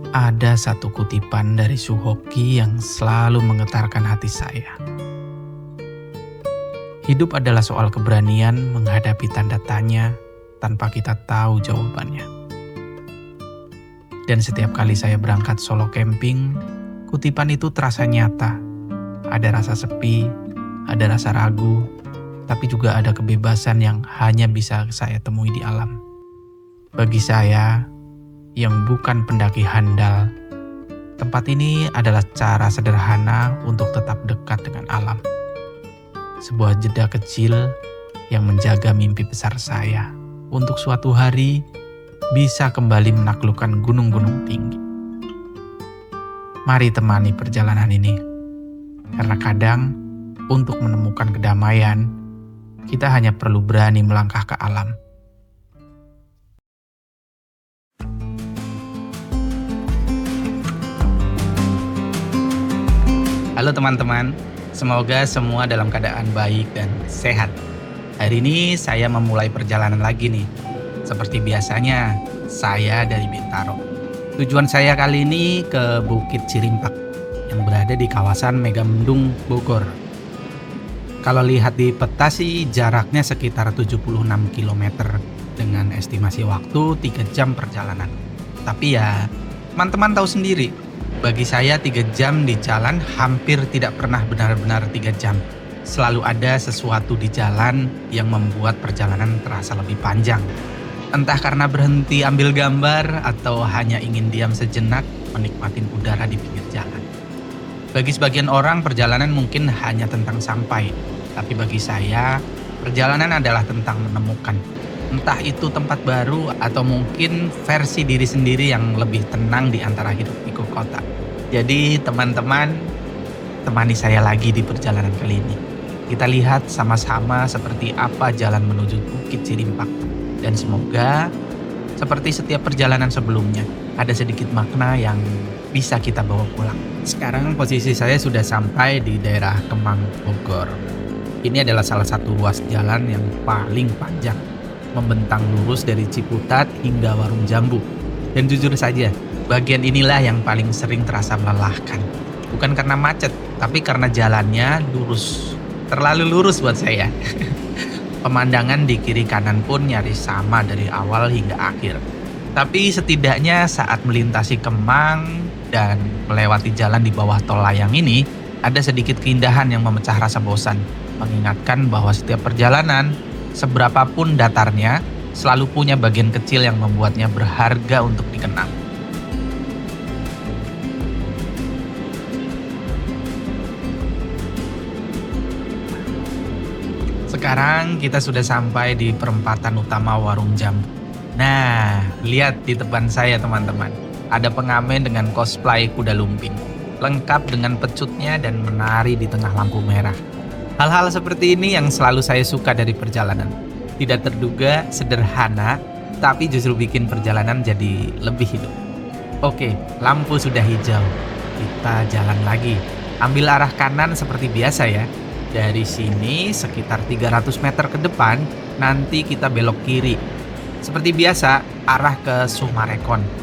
Ada satu kutipan dari Suhoki yang selalu menggetarkan hati saya. Hidup adalah soal keberanian menghadapi tanda tanya tanpa kita tahu jawabannya. Dan setiap kali saya berangkat solo camping, kutipan itu terasa nyata. Ada rasa sepi, ada rasa ragu, tapi juga ada kebebasan yang hanya bisa saya temui di alam. Bagi saya, yang bukan pendaki handal, tempat ini adalah cara sederhana untuk tetap dekat dengan alam. Sebuah jeda kecil yang menjaga mimpi besar saya untuk suatu hari bisa kembali menaklukkan gunung-gunung tinggi. Mari temani perjalanan ini, karena kadang untuk menemukan kedamaian, kita hanya perlu berani melangkah ke alam. Halo teman-teman, semoga semua dalam keadaan baik dan sehat. Hari ini saya memulai perjalanan lagi nih. Seperti biasanya, saya dari Bintaro. Tujuan saya kali ini ke Bukit Cirimpak yang berada di kawasan Megamendung, Bogor. Kalau lihat di peta sih jaraknya sekitar 76 km dengan estimasi waktu 3 jam perjalanan. Tapi ya, teman-teman tahu sendiri, bagi saya 3 jam di jalan hampir tidak pernah benar-benar 3 jam. Selalu ada sesuatu di jalan yang membuat perjalanan terasa lebih panjang. Entah karena berhenti ambil gambar atau hanya ingin diam sejenak menikmati udara di pinggir jalan. Bagi sebagian orang perjalanan mungkin hanya tentang sampai, tapi bagi saya perjalanan adalah tentang menemukan. Entah itu tempat baru atau mungkin versi diri sendiri yang lebih tenang di antara hidup pikuk kota. Jadi teman-teman, temani saya lagi di perjalanan kali ini. Kita lihat sama-sama seperti apa jalan menuju Bukit Cirimpak. Dan semoga seperti setiap perjalanan sebelumnya, ada sedikit makna yang bisa kita bawa pulang. Sekarang posisi saya sudah sampai di daerah Kemang, Bogor. Ini adalah salah satu ruas jalan yang paling panjang, membentang lurus dari Ciputat hingga Warung Jambu. Dan jujur saja, bagian inilah yang paling sering terasa melelahkan. Bukan karena macet, tapi karena jalannya lurus. Terlalu lurus buat saya. Pemandangan di kiri kanan pun nyaris sama dari awal hingga akhir. Tapi setidaknya saat melintasi Kemang dan melewati jalan di bawah tol layang ini, ada sedikit keindahan yang memecah rasa bosan. Mengingatkan bahwa setiap perjalanan, seberapapun datarnya, selalu punya bagian kecil yang membuatnya berharga untuk dikenang. Sekarang kita sudah sampai di perempatan utama Warung Jambu. Nah, lihat di depan saya teman-teman. Ada pengamen dengan cosplay kuda lumping, lengkap dengan pecutnya dan menari di tengah lampu merah. Hal-hal seperti ini yang selalu saya suka dari perjalanan. Tidak terduga, sederhana, tapi justru bikin perjalanan jadi lebih hidup. Oke, lampu sudah hijau. Kita jalan lagi. Ambil arah kanan seperti biasa ya. Dari sini sekitar 300 meter ke depan, nanti kita belok kiri. Seperti biasa, arah ke Sumarekon.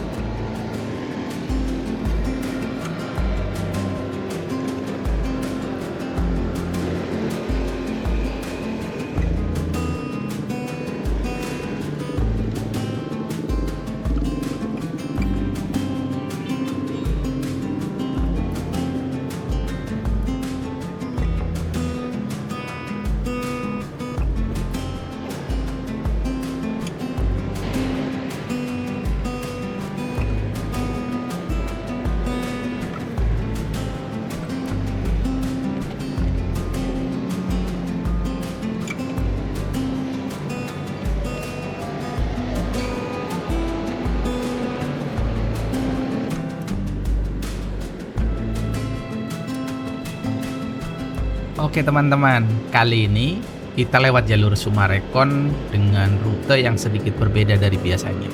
Oke teman-teman, kali ini kita lewat jalur Sumarekon dengan rute yang sedikit berbeda dari biasanya.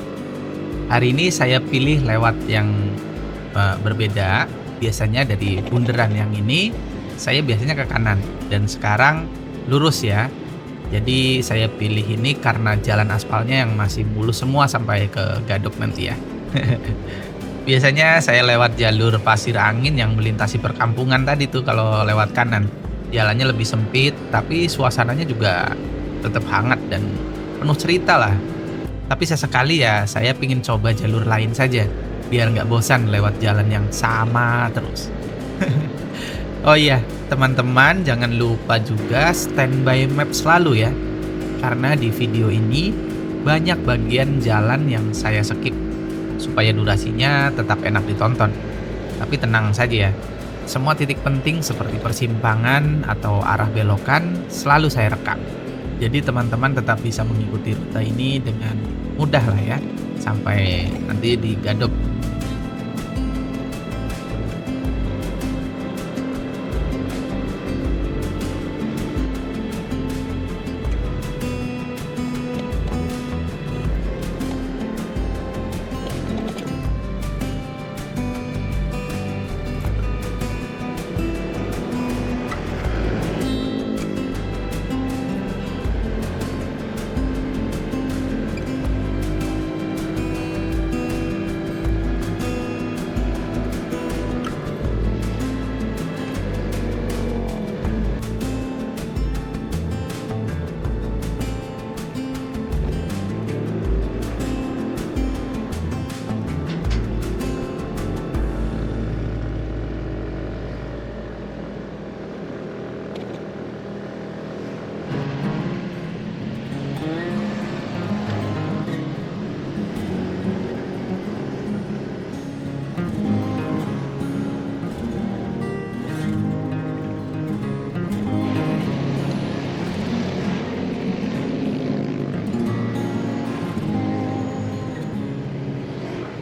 Hari ini saya pilih lewat yang berbeda. Biasanya dari bundaran yang ini, saya biasanya ke kanan. Dan sekarang lurus ya. Jadi saya pilih ini karena jalan aspalnya yang masih mulus semua sampai ke Gadok nanti ya. Biasanya saya lewat jalur pasir angin yang melintasi perkampungan tadi tuh kalau lewat kanan. Jalannya lebih sempit, tapi suasananya juga tetap hangat dan penuh cerita lah. Tapi sesekali ya saya pingin coba jalur lain saja, biar nggak bosan lewat jalan yang sama terus. Oh iya, teman-teman jangan lupa juga standby map selalu ya, karena di video ini banyak bagian jalan yang saya skip supaya durasinya tetap enak ditonton. Tapi tenang saja ya, semua titik penting seperti persimpangan atau arah belokan selalu saya rekam. Jadi teman-teman tetap bisa mengikuti rute ini dengan mudah lah ya, sampai nanti di Gadok.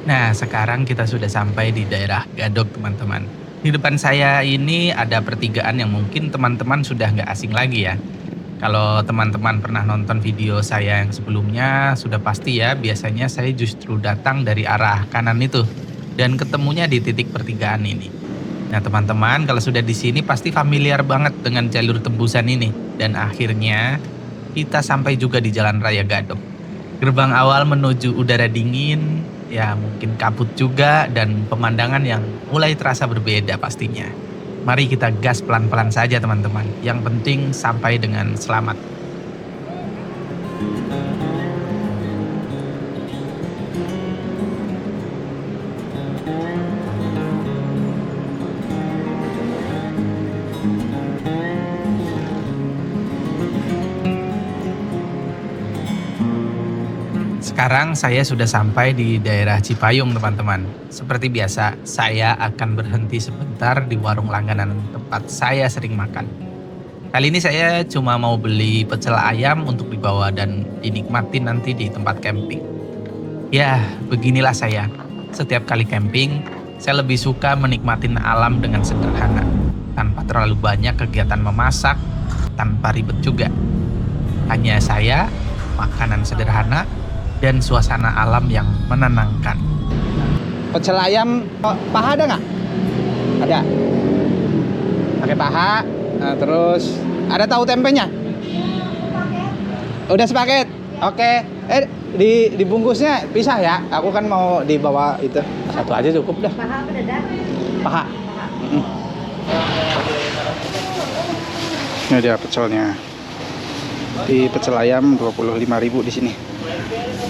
Nah, sekarang kita sudah sampai di daerah Gadok, teman-teman. Di depan saya ini ada pertigaan yang mungkin teman-teman sudah nggak asing lagi ya. Kalau teman-teman pernah nonton video saya yang sebelumnya, sudah pasti ya, biasanya saya justru datang dari arah kanan itu dan ketemunya di titik pertigaan ini. Nah, teman-teman, kalau sudah di sini pasti familiar banget dengan jalur tembusan ini. Dan akhirnya kita sampai juga di Jalan Raya Gadok. Gerbang awal menuju udara dingin, ya mungkin kabut juga dan pemandangan yang mulai terasa berbeda pastinya. Mari kita gas pelan-pelan saja teman-teman. Yang penting sampai dengan selamat. Sekarang saya sudah sampai di daerah Cipayung teman-teman. Seperti biasa, saya akan berhenti sebentar di warung langganan tempat saya sering makan. Kali ini saya cuma mau beli pecel ayam untuk dibawa dan dinikmati nanti di tempat camping. Ya, beginilah saya. Setiap kali camping, saya lebih suka menikmatin alam dengan sederhana. Tanpa terlalu banyak kegiatan memasak, tanpa ribet juga. Hanya saya, makanan sederhana, dan suasana alam yang menenangkan. Pecel ayam, paha ada nggak? Ada. Pakai paha, nah, terus ada tahu tempenya? Udah sepaket. Oke. Dibungkusnya pisah ya. Aku kan mau dibawa itu. Satu aja cukup dah. Paha apa dada? Paha. Ini dia pecelnya. Di pecel ayam 25.000 di sini.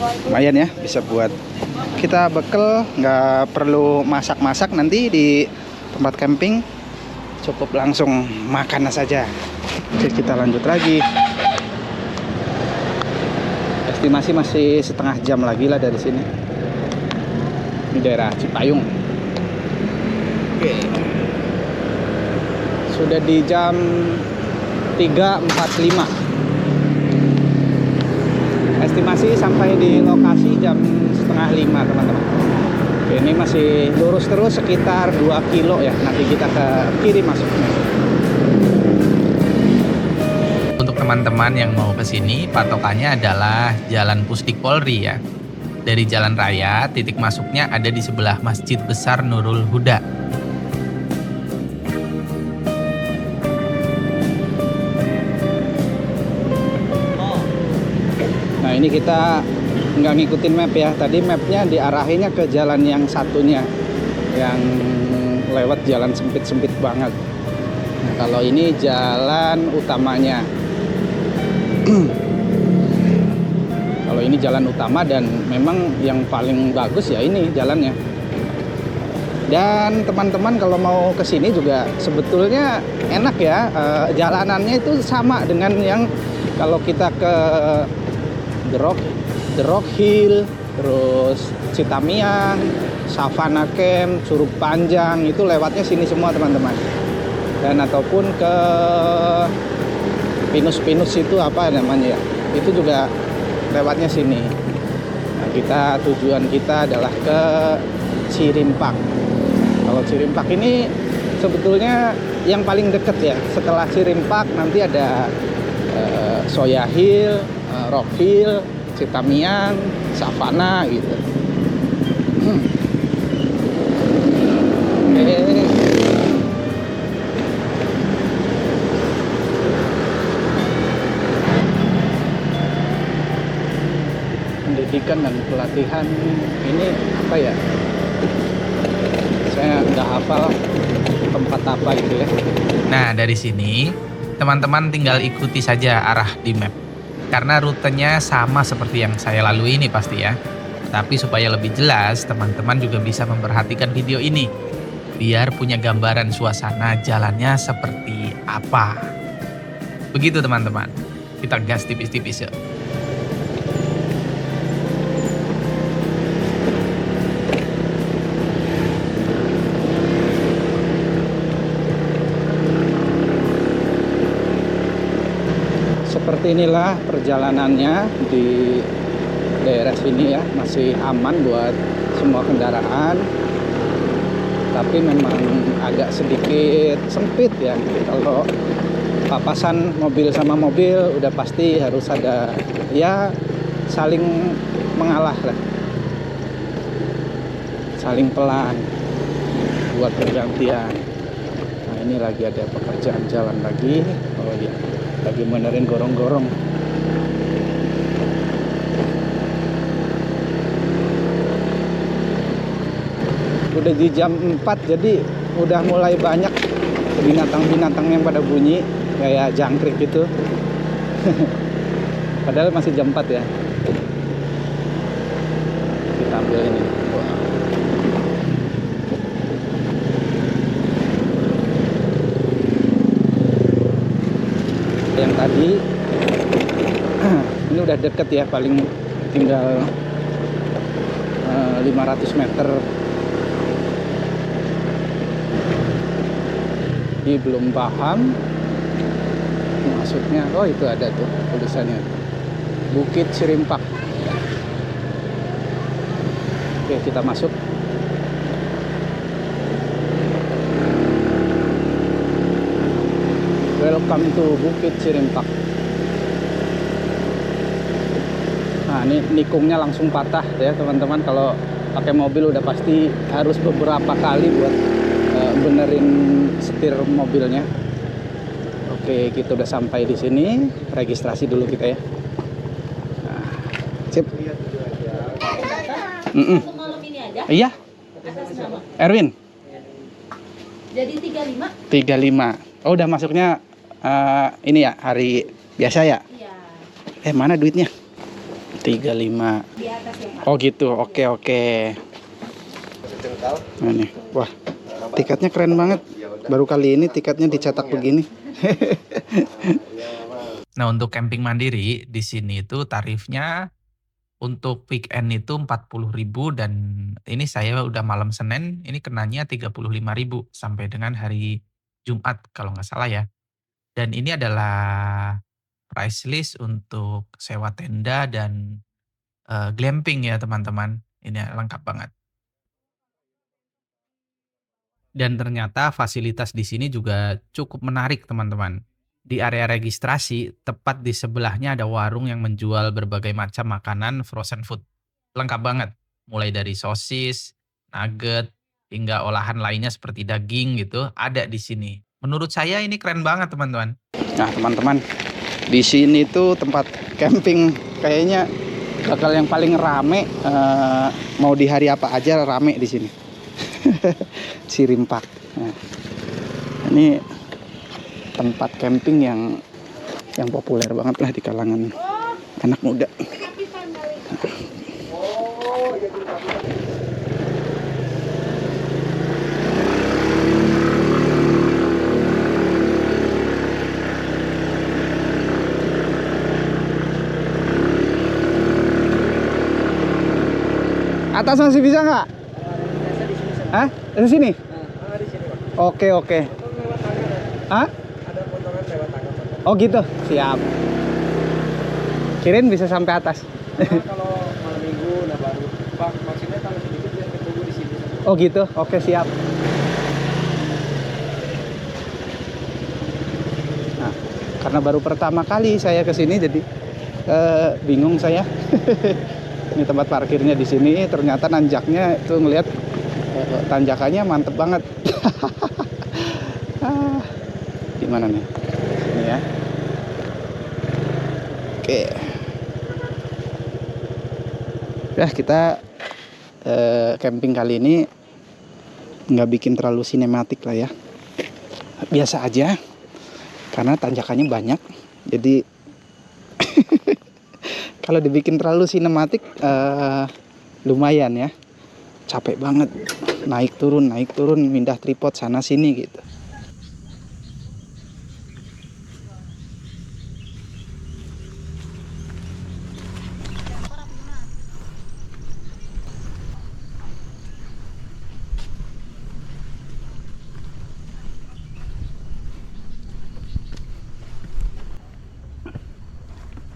Lumayan ya, bisa buat kita bekal, nggak perlu masak-masak nanti di tempat camping, cukup langsung makan saja. Oke, kita lanjut lagi. Estimasi masih setengah jam lagi lah dari sini. Di daerah Cipayung. Oke. Sudah di jam 3.45. Estimasi sampai di lokasi jam setengah 5 teman-teman. Ini masih lurus terus sekitar 2 kilo ya. Nanti kita ke kiri masuknya. Untuk teman-teman yang mau ke sini, patokannya adalah Jalan Pusdik Polri ya. Dari jalan raya, titik masuknya ada di sebelah Masjid Besar Nurul Huda. Nah, ini kita nggak ngikutin map ya. Tadi mapnya diarahinnya ke jalan yang satunya. yang lewat jalan sempit-sempit banget. Nah, kalau ini jalan utamanya. Kalau ini jalan utama dan memang yang paling bagus ya ini jalannya. Dan teman-teman kalau mau ke sini juga sebetulnya enak ya, jalanannya itu sama dengan yang kalau kita ke The Rock Hill, terus Citamiang, Savana Camp, Curug Panjang, itu lewatnya sini semua teman-teman. Dan ataupun ke Pinus itu apa namanya ya, itu juga lewatnya sini. Nah, tujuan kita adalah ke Cirimpak. Kalau Cirimpak ini sebetulnya yang paling dekat ya. Setelah Cirimpak nanti ada Soya Hill, Rock Hill, Citamiang, Savana gitu. Pendidikan dan pelatihan ini apa ya? Saya nggak hafal tempat apa gitu ya. Nah, dari sini teman-teman tinggal ikuti saja arah di map. Karena rutenya sama seperti yang saya lalui ini pasti ya. Tapi supaya lebih jelas, teman-teman juga bisa memperhatikan video ini. Biar punya gambaran suasana jalannya seperti apa. Begitu teman-teman. Kita gas tipis-tipis ya. Seperti inilah perjalanannya di daerah sini ya, masih aman buat semua kendaraan. Tapi memang agak sedikit sempit ya. Kalau papasan mobil sama mobil udah pasti harus ada ya saling mengalah lah. Saling pelan buat bergantian. Nah, ini lagi ada pekerjaan jalan lagi. Oh iya. Lagi benerin gorong-gorong. Udah di jam 4 jadi udah mulai banyak binatang-binatang yang pada bunyi kayak jangkrik gitu. Padahal masih jam 4 ya. Kita ambil ini. Yang tadi ini udah deket ya, paling tinggal 500 meter. Ini belum paham maksudnya. Oh itu ada tuh tulisannya Bukit Cirimpak. Oke, kita masuk. Welcome to Bukit Cirimpak. Nah, ini nikungnya langsung patah ya teman-teman. Kalau pakai mobil udah pasti harus beberapa kali buat benerin setir mobilnya. Oke, kita udah sampai di sini. Registrasi dulu kita ya. Nah, sip. Untuk malam ini aja? Iya. Atas nama? Erwin. Jadi 35? 35. Oh, udah masuknya ini ya, hari biasa ya? Iya. Mana duitnya? 35. Di atas ya, Pak. Oh gitu, oke. Nah, nih, wah, tiketnya keren banget. Baru kali ini tiketnya dicetak begini. Nah, untuk camping mandiri di sini itu tarifnya untuk weekend itu 40.000 dan ini saya udah malam Senin, ini kenanya 35.000 sampai dengan hari Jumat kalau nggak salah ya. Dan ini adalah price list untuk sewa tenda dan glamping ya teman-teman. Ini lengkap banget. Dan ternyata fasilitas di sini juga cukup menarik teman-teman. Di area registrasi, tepat di sebelahnya ada warung yang menjual berbagai macam makanan frozen food. Lengkap banget. Mulai dari sosis, nugget, hingga olahan lainnya seperti daging gitu, ada di sini. Menurut saya ini keren banget teman-teman. Nah, teman-teman, di sini tuh tempat camping kayaknya bakal yang paling rame. Mau di hari apa aja rame di sini. Sirimpak. Nah, ini tempat camping yang populer banget lah di kalangan anak muda. Atas masih bisa nggak? Hah? Di sini? Oke. Hah? Oh gitu, siap. Kirain bisa sampai atas. Kalau malam minggu nah baru maksudnya kalau sedikit biar ketemu di sini. Oh gitu, oke siap. Nah, karena baru pertama kali saya ke sini jadi bingung saya. Ini tempat parkirnya di sini, ternyata nanjaknya itu ngelihat tanjakannya mantep banget. Di mana nih? Ini ya. Oke. Ya kita camping kali ini nggak bikin terlalu sinematik lah ya. Biasa aja. Karena tanjakannya banyak. Jadi kalau dibikin terlalu sinematik lumayan ya. Capek banget. Naik turun, pindah tripod sana sini gitu.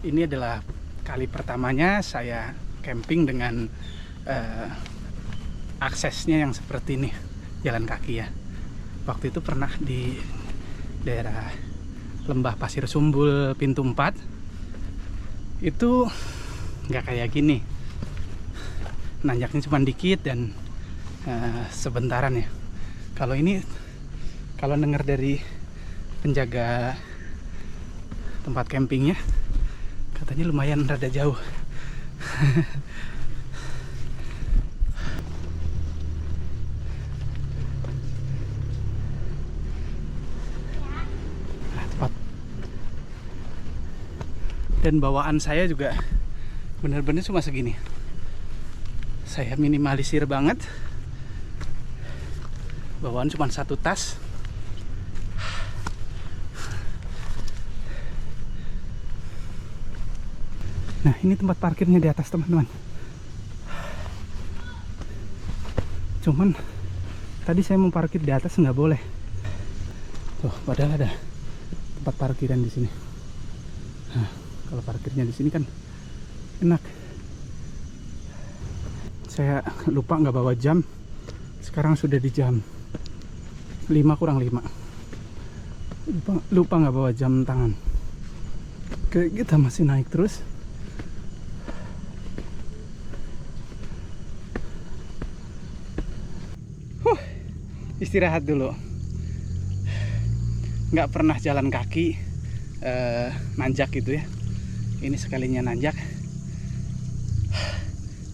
Ini adalah kali pertamanya saya camping dengan aksesnya yang seperti ini, jalan kaki ya. Waktu itu pernah di daerah Lembah Pasir Sumbul Pintu 4. Itu nggak kayak gini, nanjaknya cuma dikit dan sebentaran ya. Kalau ini, kalau dengar dari penjaga tempat campingnya, katanya lumayan rada jauh. Dan bawaan saya juga benar-benar cuma segini. Saya minimalisir banget. Bawaan cuma satu tas. Nah, ini tempat parkirnya di atas, teman-teman. Cuman tadi saya mau parkir di atas nggak boleh. Tuh, padahal ada tempat parkiran di sini. Nah, kalau parkirnya di sini kan enak. Saya lupa nggak bawa jam. Sekarang sudah di jam 5 kurang 5. Lupa nggak bawa jam tangan. Kita masih naik terus. Istirahat dulu. Nggak pernah jalan kaki nanjak gitu ya. Ini sekalinya nanjak,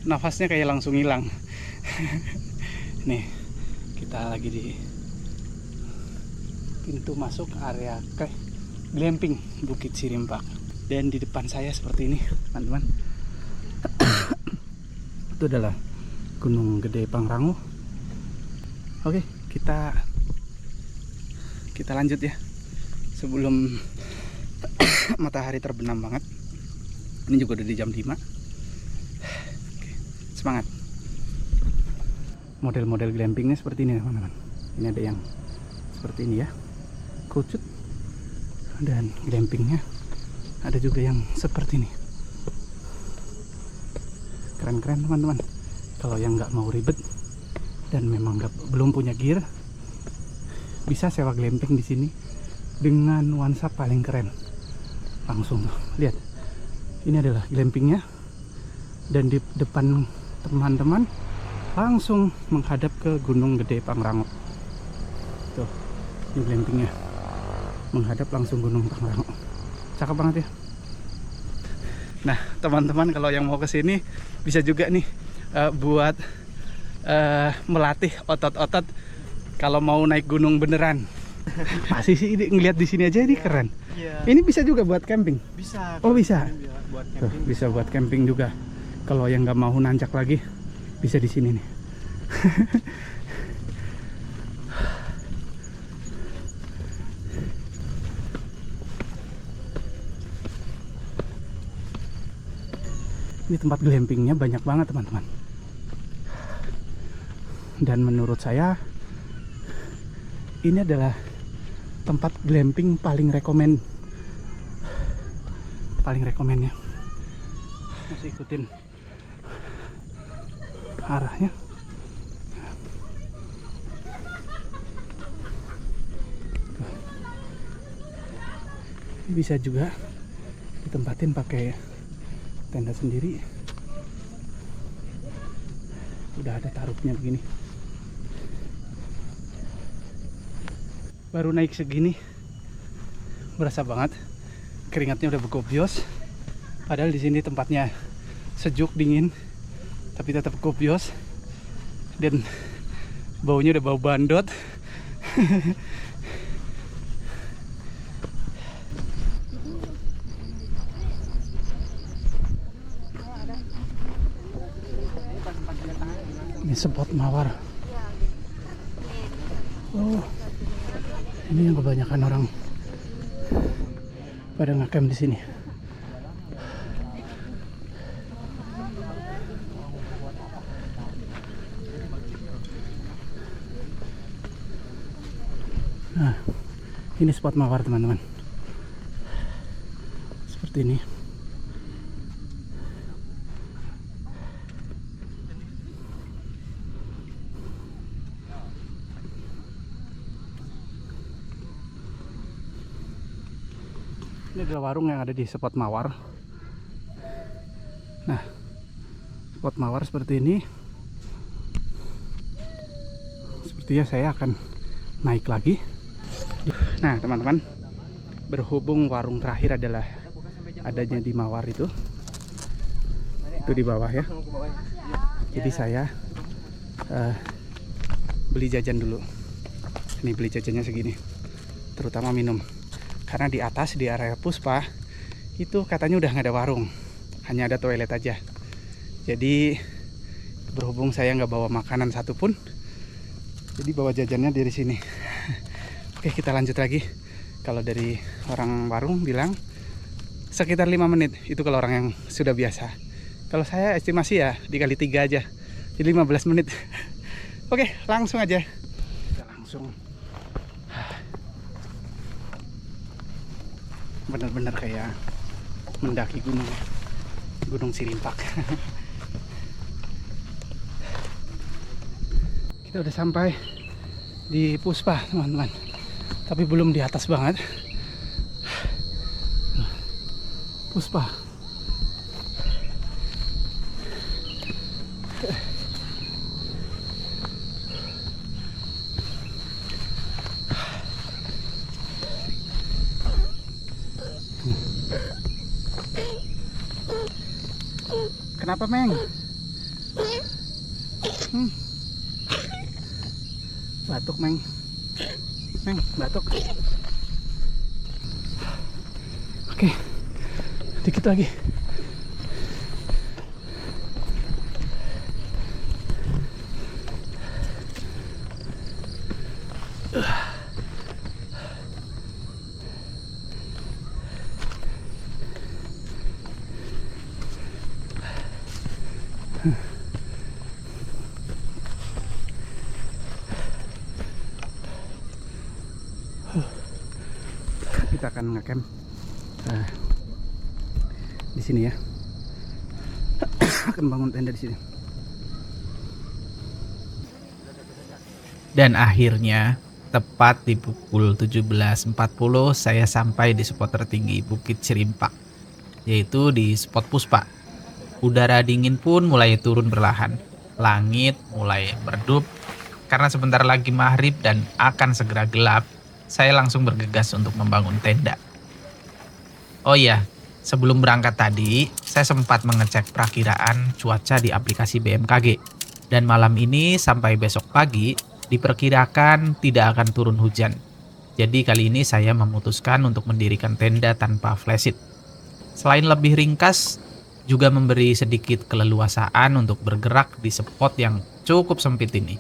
nafasnya kayak langsung hilang. Nih, kita lagi di pintu masuk area glamping Bukit Sirimpak. Dan di depan saya seperti ini, teman-teman. Itu adalah Gunung Gede Pangrango. Oke, kita lanjut ya. Sebelum matahari terbenam banget. Ini juga udah di jam 5. Oke, semangat. Model-model glampingnya seperti ini, teman-teman. Ini ada yang seperti ini ya, kerucut. Dan glampingnya ada juga yang seperti ini. Keren-keren, teman-teman. Kalau yang nggak mau ribet dan memang belum punya gear, bisa sewa glamping di sini dengan nuansa paling keren. Langsung tuh, lihat. Ini adalah glampingnya, dan di depan teman-teman langsung menghadap ke Gunung Gede Pangrango. Tuh, ini glampingnya menghadap langsung Gunung Pangrango. Cakep banget ya. Nah, teman-teman kalau yang mau ke sini bisa juga nih buat melatih otot-otot kalau mau naik gunung beneran. Masih sih ini ngeliat di sini aja ini keren. Iya. Ini bisa juga buat camping. Bisa. Oh bisa. Buat Tuh, camping. bisa buat camping juga. Kalau yang nggak mau nanjak lagi, bisa di sini nih. Ini tempat glampingnya banyak banget teman-teman. Dan menurut saya ini adalah tempat glamping paling rekomennya. Masih ikutin arahnya. Ini bisa juga ditempatin pakai tenda sendiri. Udah ada tarupnya begini. Baru naik segini berasa banget keringatnya udah bergobios. Padahal di sini tempatnya sejuk dingin, tapi tetap gobios dan baunya udah bau bandot. Ini spot mawar. Oh, ini yang kebanyakan orang pada ngecamp di sini. Nah, ini spot mawar teman-teman. Seperti ini. Ini adalah warung yang ada di spot mawar. Nah, spot mawar seperti ini. Sepertinya saya akan naik lagi. Nah teman-teman, berhubung warung terakhir adalah adanya di mawar itu di bawah ya. Jadi saya beli jajan dulu. Ini beli jajannya segini, terutama minum. Karena di atas di area Puspa itu katanya udah nggak ada warung, hanya ada toilet aja. Jadi berhubung saya nggak bawa makanan satupun, jadi bawa jajannya dari sini. Oke, kita lanjut lagi. Kalau dari orang warung bilang sekitar 5 menit, itu kalau orang yang sudah biasa. Kalau saya estimasi ya dikali 3 aja, jadi 15 menit. Oke, langsung aja. Kita langsung. Bener-bener kayak mendaki gunung Sirimpak. Kita udah sampai di Puspa teman-teman, tapi belum di atas banget. Puspa. Kenapa, Meng? Batuk, Meng. Meng, batuk. Oke, dikit lagi. Kita akan ngecamp di sini ya. Akan bangun tenda di sini. Dan akhirnya tepat di pukul 17.40 saya sampai di spot tertinggi Bukit Sirimpak, yaitu di spot Puspa. Udara dingin pun mulai turun perlahan. Langit mulai meredup karena sebentar lagi maghrib dan akan segera gelap. Saya langsung bergegas untuk membangun tenda. Oh iya, sebelum berangkat tadi, saya sempat mengecek perakiraan cuaca di aplikasi BMKG. Dan malam ini sampai besok pagi diperkirakan tidak akan turun hujan. Jadi kali ini saya memutuskan untuk mendirikan tenda tanpa flysheet. Selain lebih ringkas, juga memberi sedikit keleluasaan untuk bergerak di spot yang cukup sempit ini.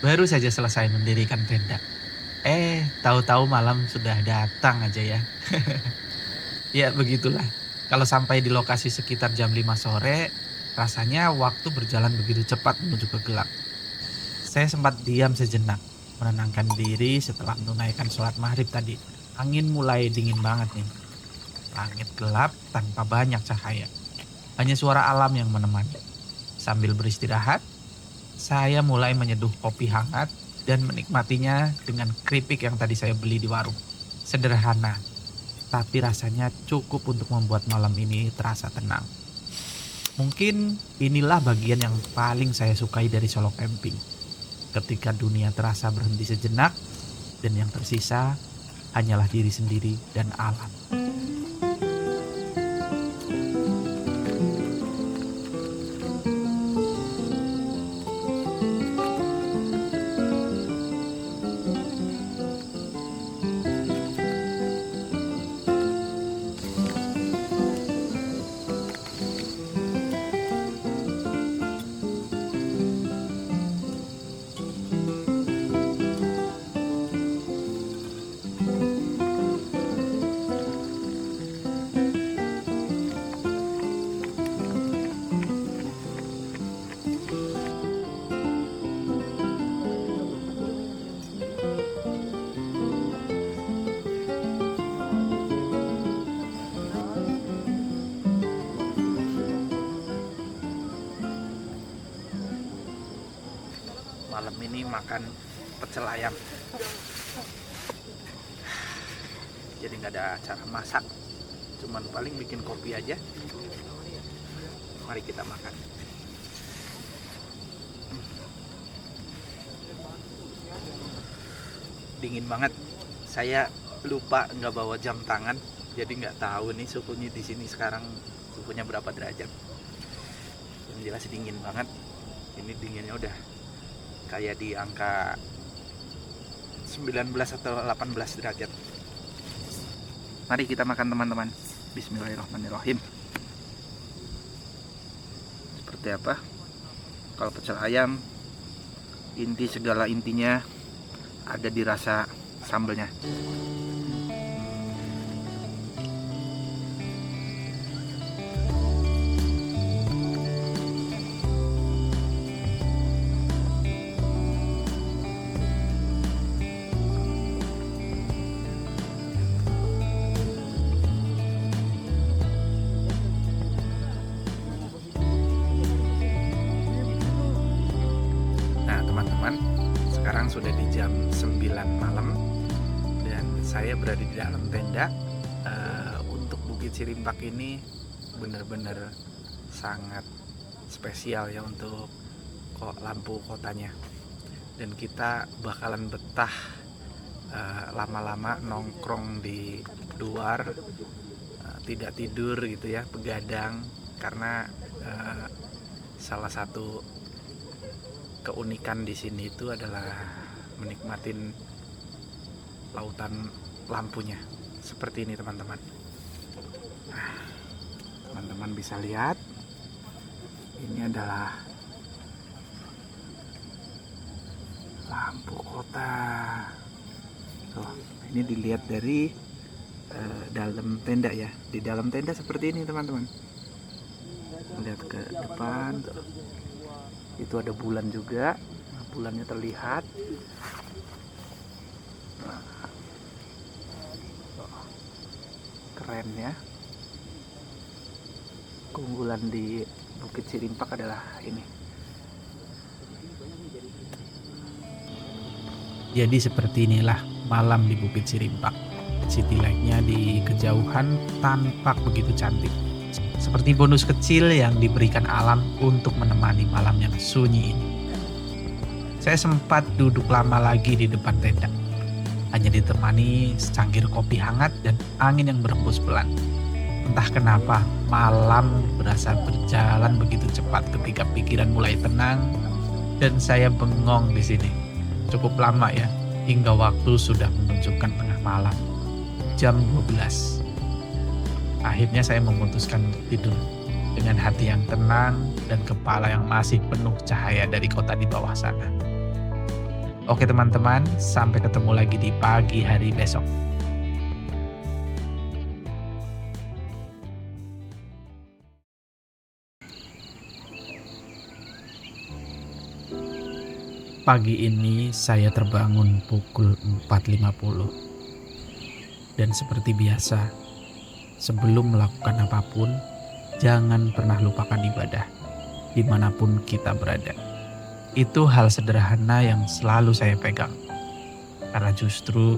Baru saja selesai mendirikan tenda. Tahu-tahu malam sudah datang aja ya. Ya begitulah. Kalau sampai di lokasi sekitar jam 5 sore, rasanya waktu berjalan begitu cepat menuju ke gelap. Saya sempat diam sejenak, menenangkan diri setelah menunaikan sholat maghrib tadi. Angin mulai dingin banget nih. Langit gelap tanpa banyak cahaya. Hanya suara alam yang menemani. Sambil beristirahat, saya mulai menyeduh kopi hangat dan menikmatinya dengan keripik yang tadi saya beli di warung. Sederhana, tapi rasanya cukup untuk membuat malam ini terasa tenang. Mungkin inilah bagian yang paling saya sukai dari solo camping. Ketika dunia terasa berhenti sejenak dan yang tersisa hanyalah diri sendiri dan alam. Malam ini makan pecel ayam. Jadi nggak ada cara masak, cuman paling bikin kopi aja. Mari kita makan. Dingin banget. Saya lupa nggak bawa jam tangan, jadi nggak tahu nih suhunya di sini sekarang suhunya berapa derajat. Yang jelas dingin banget. Ini dinginnya udah kayak di angka 19 atau 18 derajat. Mari kita makan teman-teman. Bismillahirrahmanirrahim. Seperti apa? Kalau pecel ayam, inti segala intinya ada di rasa sambelnya. Teman-teman, sekarang sudah di jam 9 malam dan saya berada di dalam tenda. Untuk Bukit Cirimpak ini benar-benar sangat spesial ya untuk lampu kotanya, dan kita bakalan betah lama-lama nongkrong di luar, tidak tidur gitu ya, begadang, karena salah satu keunikan di sini itu adalah menikmatin lautan lampunya seperti ini teman-teman. Nah, teman-teman bisa lihat ini adalah lampu kota. Tuh, ini dilihat dari dalam tenda ya. Di dalam tenda seperti ini teman-teman. Lihat ke depan tuh. Itu ada bulan juga, bulannya terlihat. keren ya. Keunggulan di Bukit Sirimpak adalah ini. Jadi seperti inilah malam di Bukit Sirimpak. City light-nya di kejauhan tampak begitu cantik. Seperti bonus kecil yang diberikan alam untuk menemani malam yang sunyi ini. Saya sempat duduk lama lagi di depan tenda. Hanya ditemani secangkir kopi hangat dan angin yang berhembus pelan. Entah kenapa malam berasa berjalan begitu cepat ketika pikiran mulai tenang dan saya bengong di sini. Cukup lama ya, hingga waktu sudah menunjukkan tengah malam, jam 12. Akhirnya saya memutuskan tidur dengan hati yang tenang dan kepala yang masih penuh cahaya dari kota di bawah sana. Oke teman-teman, sampai ketemu lagi di pagi hari besok. Pagi ini saya terbangun pukul 4.50. Dan seperti biasa, sebelum melakukan apapun, jangan pernah lupakan ibadah, dimanapun kita berada. Itu hal sederhana yang selalu saya pegang. Karena justru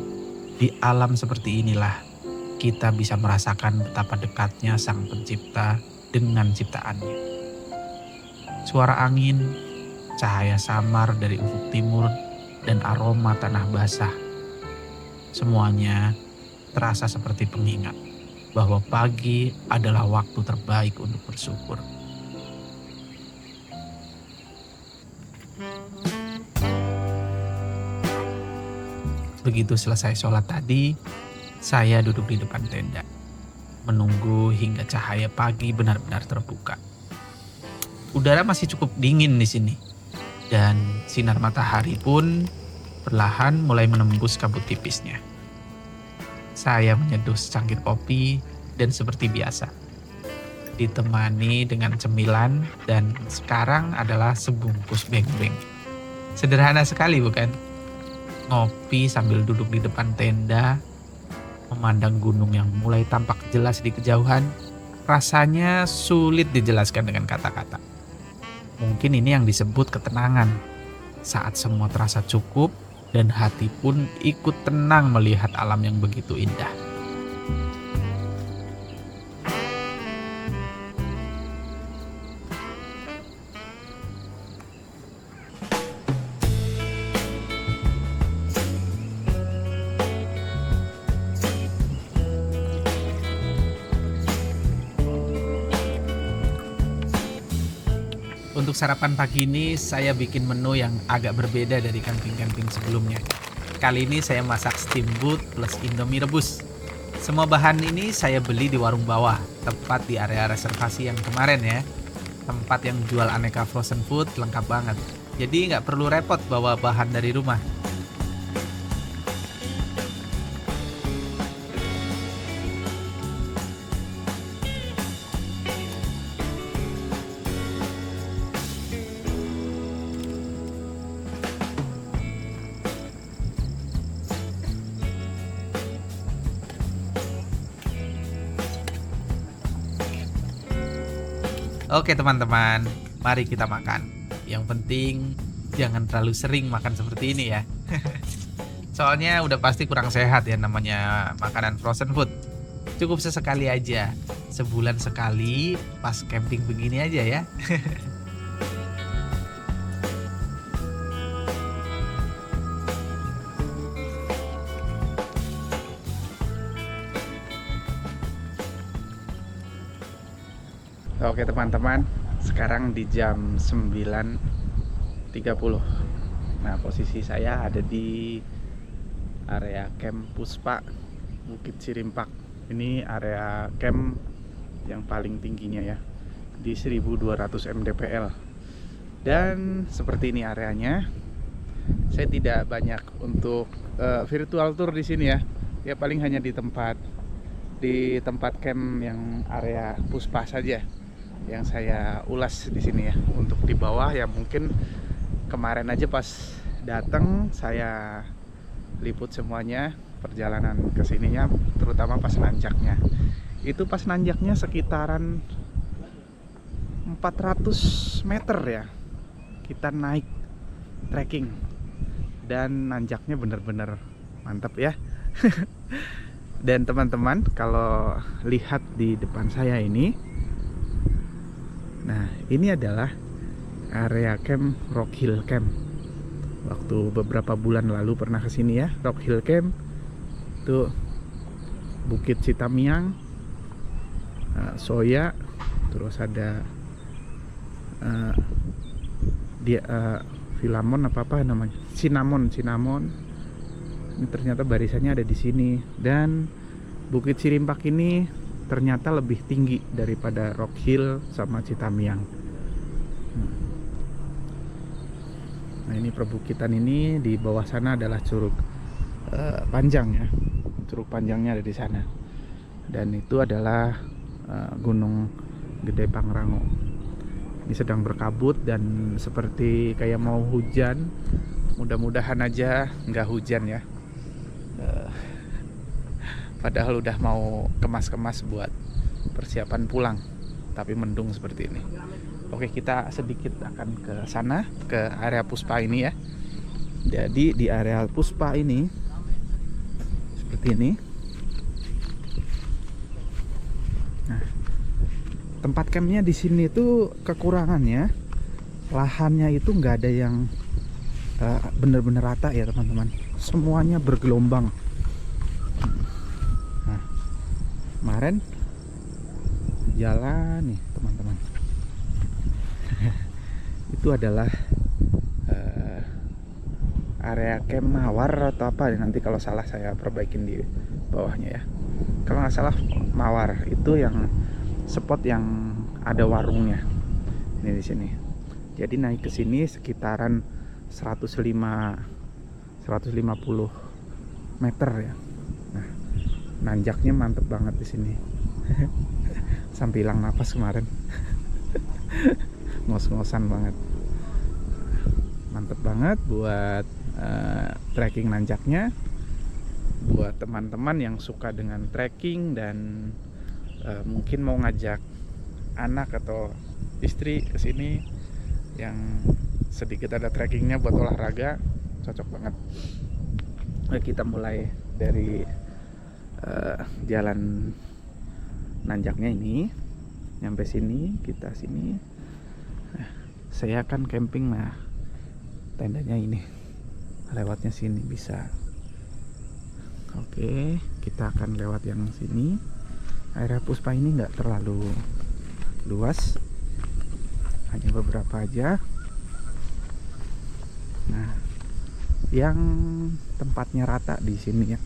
di alam seperti inilah, kita bisa merasakan betapa dekatnya Sang Pencipta dengan ciptaannya. Suara angin, cahaya samar dari ufuk timur, dan aroma tanah basah. Semuanya terasa seperti pengingat bahwa pagi adalah waktu terbaik untuk bersyukur. Begitu selesai sholat tadi, saya duduk di depan tenda, menunggu hingga cahaya pagi benar-benar terbuka. Udara masih cukup dingin di sini. Dan sinar matahari pun perlahan mulai menembus kabut tipisnya. Saya menyeduh secangkir kopi dan seperti biasa, ditemani dengan cemilan dan sekarang adalah sebungkus beng-beng. Sederhana sekali bukan? Ngopi sambil duduk di depan tenda, memandang gunung yang mulai tampak jelas di kejauhan, rasanya sulit dijelaskan dengan kata-kata. Mungkin ini yang disebut ketenangan, saat semua terasa cukup dan hati pun ikut tenang melihat alam yang begitu indah. Untuk sarapan pagi ini saya bikin menu yang agak berbeda dari camping-camping sebelumnya. Kali ini saya masak steamboat plus indomie rebus. Semua bahan ini saya beli di warung bawah, tepat di area reservasi yang kemarin ya. Tempat yang jual aneka frozen food lengkap banget. Jadi nggak perlu repot bawa bahan dari rumah. Oke teman-teman, mari kita makan. Yang penting jangan terlalu sering makan seperti ini ya. Soalnya udah pasti kurang sehat ya namanya makanan frozen food. Cukup sesekali aja, sebulan sekali pas camping begini aja ya. Oke teman-teman, sekarang di jam 9.30. Nah, posisi saya ada di area camp Puspa Bukit Sirimpak. Ini area camp yang paling tingginya ya, di 1200 mdpl. Dan seperti ini areanya. Saya tidak banyak untuk virtual tour di sini ya. Ya paling hanya di tempat camp yang area Puspa saja yang saya ulas di sini ya. Untuk di bawah ya mungkin kemarin aja pas datang saya liput semuanya perjalanan ke sininya, terutama pas nanjaknya. Itu pas nanjaknya sekitaran 400 meter ya. Kita naik trekking dan nanjaknya bener-bener mantap ya. Dan teman-teman, kalau lihat di depan saya ini, nah ini adalah area camp Rock Hill Camp. Waktu beberapa bulan lalu pernah kesini ya, Rock Hill Camp. Itu Bukit Citamiang, Soya, terus ada Filamon apa namanya, Cinnamon. Ini ternyata barisannya ada di sini. Dan Bukit Cirimpak ini ternyata lebih tinggi daripada Rock Hill sama Citamiang. Nah ini perbukitan ini, di bawah sana adalah Curug Panjang ya. Curug Panjangnya ada di sana. Dan itu adalah Gunung Gede Pangrango. Ini sedang berkabut dan seperti kayak mau hujan. Mudah-mudahan aja nggak hujan ya. Padahal udah mau kemas-kemas buat persiapan pulang, tapi mendung seperti ini. Oke, kita sedikit akan ke sana, ke area Puspa ini ya. Jadi di area Puspa ini seperti ini. Nah, tempat campnya di sini tuh kekurangannya lahannya itu nggak ada yang bener-bener rata ya teman-teman. Semuanya bergelombang. Nah, kemarin jalan nih teman-teman. Itu adalah area camp Mawar atau apa nanti kalau salah saya perbaikin di bawahnya ya. Kalau nggak salah Mawar itu yang spot yang ada warungnya. Ini di sini. Jadi naik ke sini sekitaran 150 meter ya. Nah, nanjaknya mantep banget di sini. Sampai hilang napas kemarin. Ngos-ngosan banget. Mantep banget buat trekking nanjaknya. Buat teman-teman yang suka dengan trekking dan mungkin mau ngajak anak atau istri ke sini yang sedikit ada trekkingnya buat olahraga, cocok banget. Kita mulai dari jalan nanjaknya ini, nyampe sini, kita sini. Nah, saya kan camping, nah tendanya ini, lewatnya sini bisa. Oke, kita akan lewat yang sini. Area Puspa ini nggak terlalu luas, hanya beberapa aja. Nah, yang tempatnya rata di sini ya,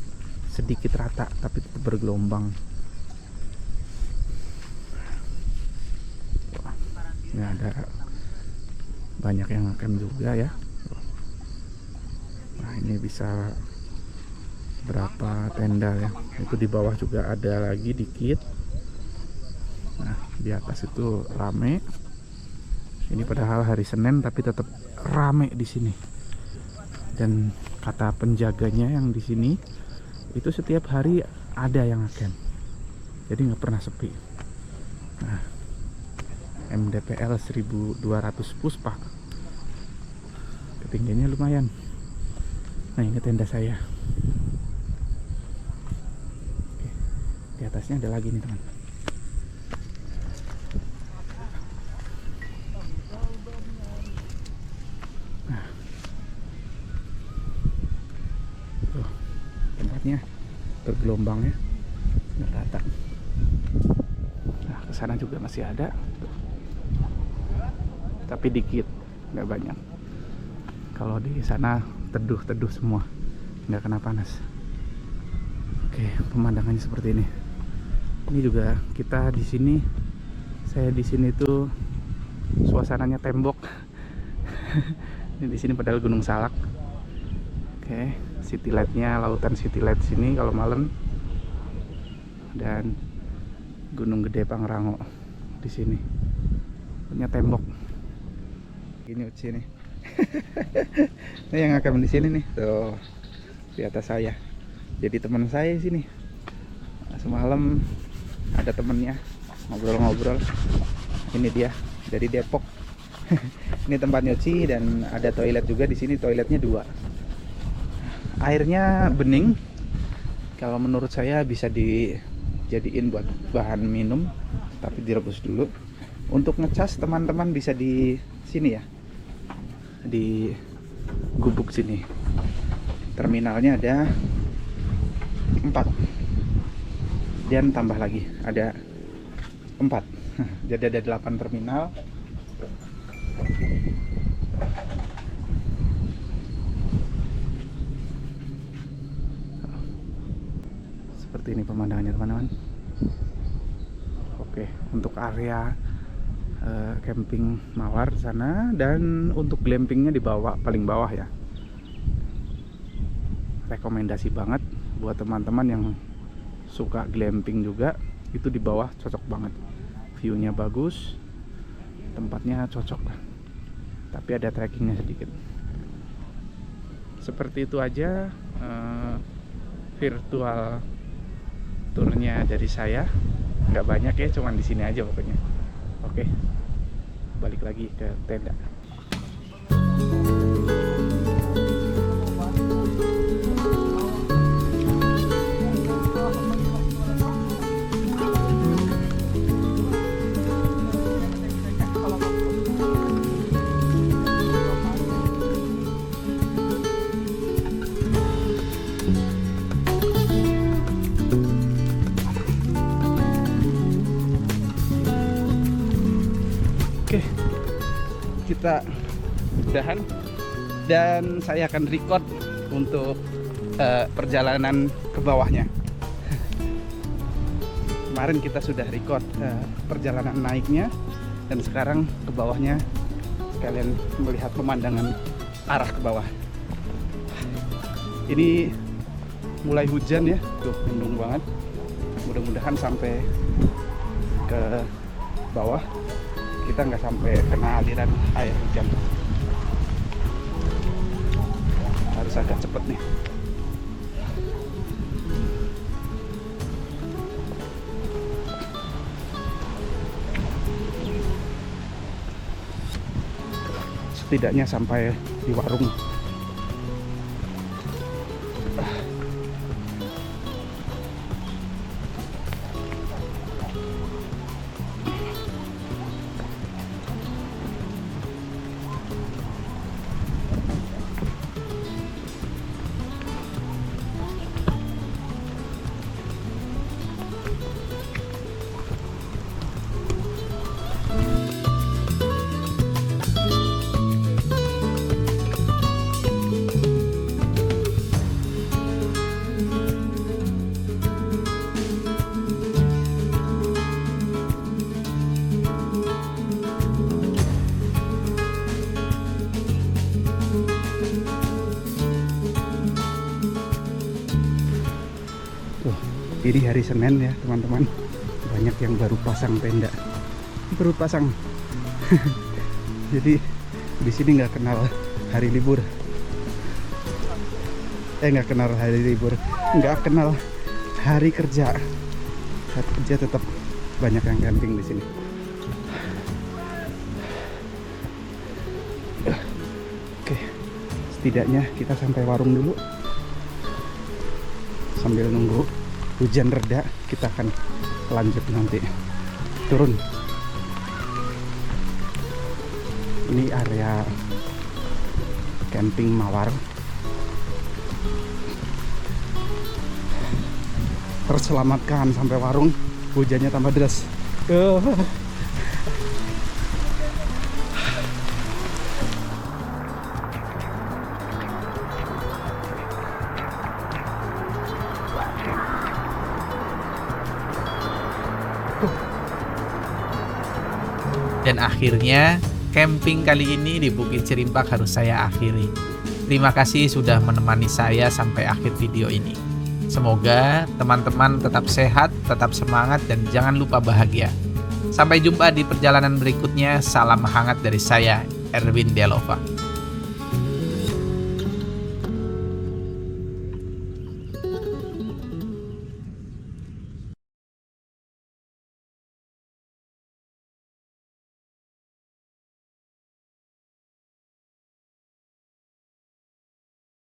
sedikit rata tapi tetap bergelombang. Wah, ini ada banyak yang ngecamp juga ya. Nah, ini bisa berapa tenda ya. Itu di bawah juga ada lagi dikit. Nah, di atas itu rame. Ini padahal hari Senin tapi tetap rame di sini. Dan kata penjaganya yang di sini itu setiap hari ada yang ngecamp. Jadi nggak pernah sepi. Nah, MDPL 1200 Puspa. Ketinggiannya lumayan. Nah, ini tenda saya. Oke. Di atasnya ada lagi nih teman. Nah, tuh, tempatnya bergelombang ya, nggak rata. Nah, kesana juga masih ada, tuh. Tapi dikit, nggak banyak. Kalau di sana teduh-teduh semua, nggak kena panas. Oke, pemandangannya seperti ini. Ini juga kita di sini, saya di sini tuh suasananya tembok. Ini di sini padahal Gunung Salak. Oke, city light-nya, lautan city light sini kalau malam. Dan Gunung Gede Pangrango di sini. Punya tembok. Ini Uci nih. Ini yang akan di sini nih, tuh di atas saya. jadi teman saya sini. Semalam ada temennya ngobrol-ngobrol. Ini dia dari Depok. Ini tempat nyuci dan ada toilet juga di sini. Toiletnya 2. Airnya bening. Kalau menurut saya bisa dijadiin buat bahan minum, tapi direbus dulu. Untuk ngecas teman-teman bisa di sini ya, di gubuk sini. Terminalnya ada 4 dan tambah lagi ada 4. Jadi ada 8 terminal. Seperti ini pemandangannya teman-teman. Oke, untuk area camping Mawar sana, dan untuk glampingnya di bawah, paling bawah ya. Rekomendasi banget buat teman-teman yang suka glamping juga, itu di bawah cocok banget. View-nya bagus, tempatnya cocok, tapi ada trekkingnya sedikit. Seperti itu aja virtual tournya dari saya. Nggak banyak ya, cuman di sini aja pokoknya. Oke, balik lagi ke tenda. Oke, kita udahan dan saya akan record untuk perjalanan ke bawahnya. Kemarin kita sudah record perjalanan naiknya, dan sekarang ke bawahnya sekalian melihat pemandangan arah ke bawah. Ini mulai hujan ya, tuh mendung banget. Mudah-mudahan sampai ke bawah kita nggak sampai kena aliran air hujan. Harus agak cepet nih. Setidaknya sampai di warung. Ini hari Senin ya teman-teman, banyak yang baru pasang tenda, baru pasang. Jadi di sini nggak kenal hari libur, nggak kenal hari libur, nggak kenal hari kerja. Hari kerja tetap banyak yang camping di sini. Oke, setidaknya kita sampai warung dulu. Sambil nunggu hujan reda, kita akan lanjut nanti turun. Ini area camping Mawar. Terselamatkan sampai warung, hujannya tambah deras. Dan akhirnya camping kali ini di Bukit Cirimpak harus saya akhiri. Terima kasih sudah menemani saya sampai akhir video ini. Semoga teman-teman tetap sehat, tetap semangat, dan jangan lupa bahagia. Sampai jumpa di perjalanan berikutnya. Salam hangat dari saya, Erwin Delova.